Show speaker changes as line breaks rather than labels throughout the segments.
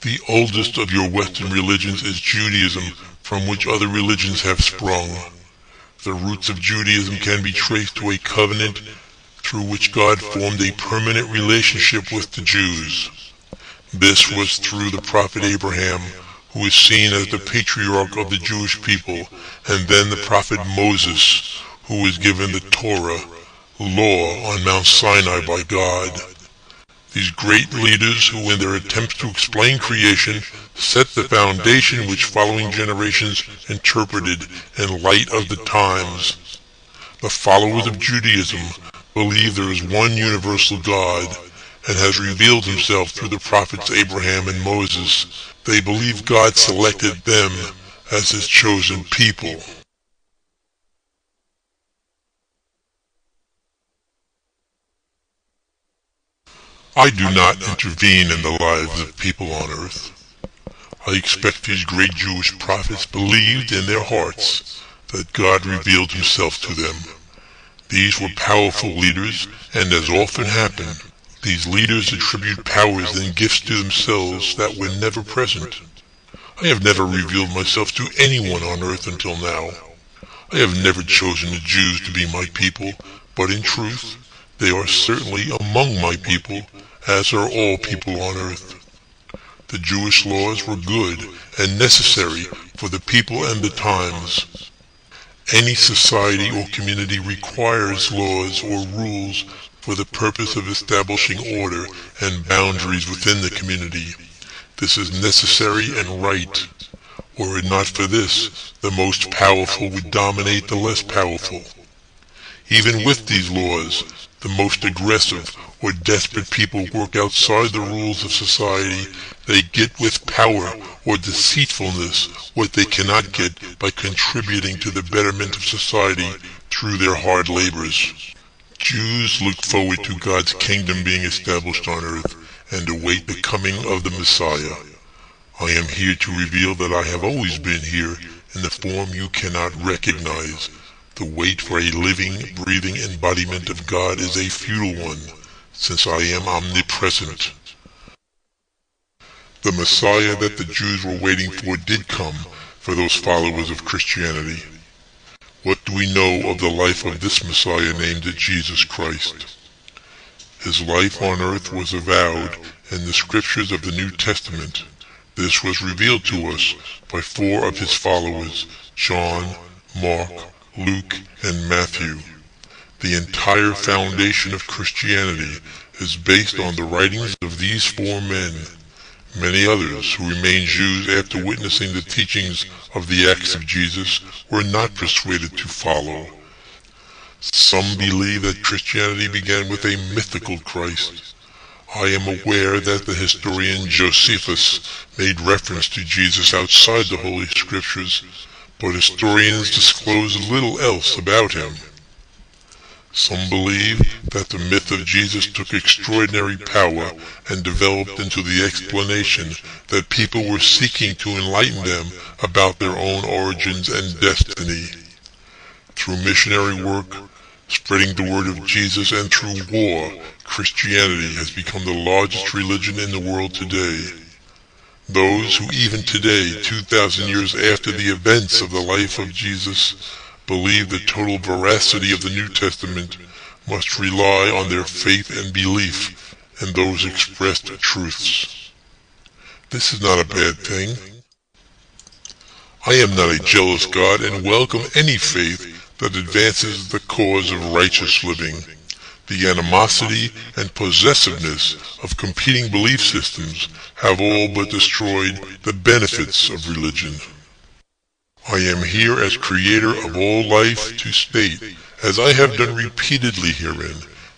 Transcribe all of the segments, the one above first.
The oldest of your Western religions is Judaism, from which other religions have sprung. The roots of Judaism can be traced to a covenant through which God formed a permanent relationship with the Jews. This was through the prophet Abraham, who is seen as the patriarch of the Jewish people, and then the prophet Moses, who was given the Torah, law, on Mount Sinai by God. These great leaders who, in their attempts to explain creation, set the foundation which following generations interpreted in light of the times. The followers of Judaism believe there is one universal God, and has revealed himself through the prophets Abraham and Moses. They believe God selected them as his chosen people. I do not intervene in the lives of people on earth. I expect these great Jewish prophets believed in their hearts that God revealed himself to them. These were powerful leaders, and as often happened, these leaders attribute powers and gifts to themselves that were never present. I have never revealed myself to anyone on earth until now. I have never chosen the Jews to be my people, but in truth, they are certainly among my people, as are all people on earth. The Jewish laws were good and necessary for the people and the times. Any society or community requires laws or rules for the purpose of establishing order and boundaries within the community. This is necessary and right. Were it not for this, the most powerful would dominate the less powerful. Even with these laws, the most aggressive or desperate people work outside the rules of society. They get with power or deceitfulness what they cannot get by contributing to the betterment of society through their hard labors. Jews look forward to God's kingdom being established on earth and await the coming of the Messiah. I am here to reveal that I have always been here in the form you cannot recognize. The wait for a living, breathing embodiment of God is a futile one, since I am omnipresent. The Messiah that the Jews were waiting for did come for those followers of Christianity. What do we know of the life of this Messiah named Jesus Christ? His life on earth was avowed in the scriptures of the New Testament. This was revealed to us by four of his followers, John, Mark, Luke, and Matthew. The entire foundation of Christianity is based on the writings of these four men. Many others who remained Jews after witnessing the teachings of the acts of Jesus were not persuaded to follow. Some believe that Christianity began with a mythical Christ. I am aware that the historian Josephus made reference to Jesus outside the Holy Scriptures, but historians disclose little else about him. Some believe that the myth of Jesus took extraordinary power and developed into the explanation that people were seeking to enlighten them about their own origins and destiny. Through missionary work, spreading the word of Jesus, and through war, Christianity has become the largest religion in the world today. Those who even today, 2,000 years after the events of the life of Jesus, believe the total veracity of the New Testament must rely on their faith and belief in those expressed truths. This is not a bad thing. I am not a jealous God and welcome any faith that advances the cause of righteous living. The animosity and possessiveness of competing belief systems have all but destroyed the benefits of religion. I am here as creator of all life to state, as I have done repeatedly herein,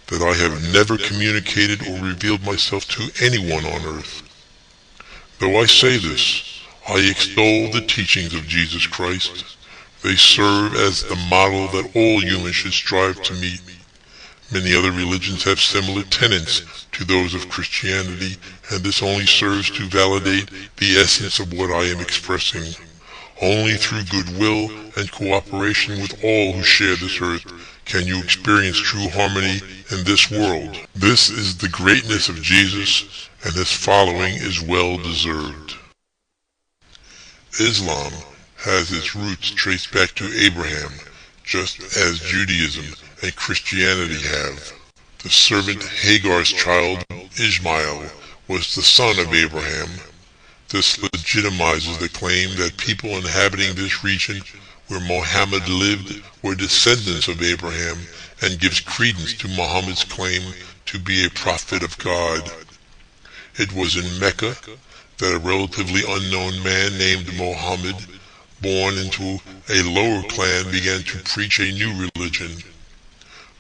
that I have never communicated or revealed myself to anyone on earth. Though I say this, I extol the teachings of Jesus Christ. They serve as the model that all humans should strive to meet. Many other religions have similar tenets to those of Christianity, and this only serves to validate the essence of what I am expressing. Only through goodwill and cooperation with all who share this earth can you experience true harmony in this world. This is the greatness of Jesus, and his following is well deserved. Islam has its roots traced back to Abraham, just as Judaism and Christianity have. The servant Hagar's child, Ishmael, was the son of Abraham. This legitimizes the claim that people inhabiting this region where Muhammad lived were descendants of Abraham, and gives credence to Muhammad's claim to be a prophet of God. It was in Mecca that a relatively unknown man named Muhammad, born into a lower clan, began to preach a new religion.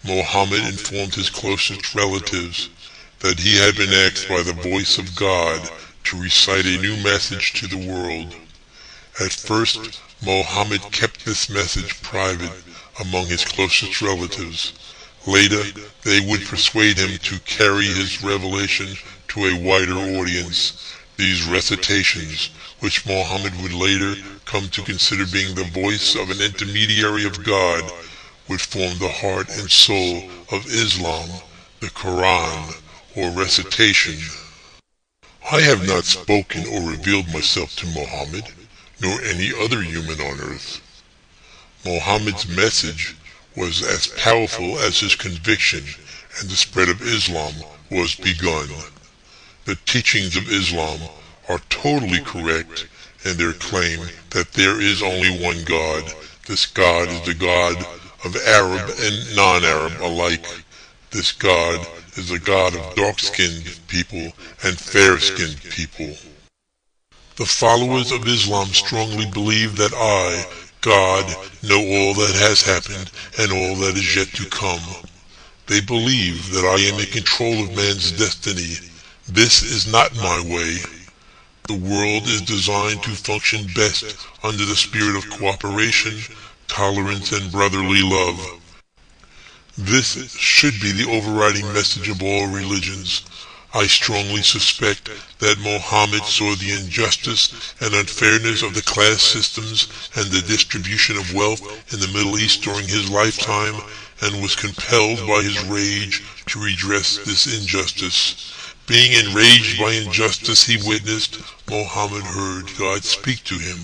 Muhammad informed his closest relatives that he had been asked by the voice of God to recite a new message to the world. At first, Muhammad kept this message private among his closest relatives. Later, they would persuade him to carry his revelation to a wider audience. These recitations, which Muhammad would later come to consider being the voice of an intermediary of God, would form the heart and soul of Islam, the Quran, or recitation. I have not spoken or revealed myself to Muhammad, nor any other human on earth. Muhammad's message was as powerful as his conviction, and the spread of Islam was begun. The teachings of Islam are totally correct in their claim that there is only one God. This God is the God of Arab and non-Arab alike. This God is the God of dark-skinned people and fair-skinned people. The followers of Islam strongly believe that I, God, know all that has happened and all that is yet to come. They believe that I am in control of man's destiny. This is not my way. The world is designed to function best under the spirit of cooperation, tolerance, and brotherly love. This should be the overriding message of all religions. I strongly suspect that Muhammad saw the injustice and unfairness of the class systems and the distribution of wealth in the Middle East during his lifetime, and was compelled by his rage to redress this injustice. Being enraged by injustice he witnessed, Muhammad heard God speak to him.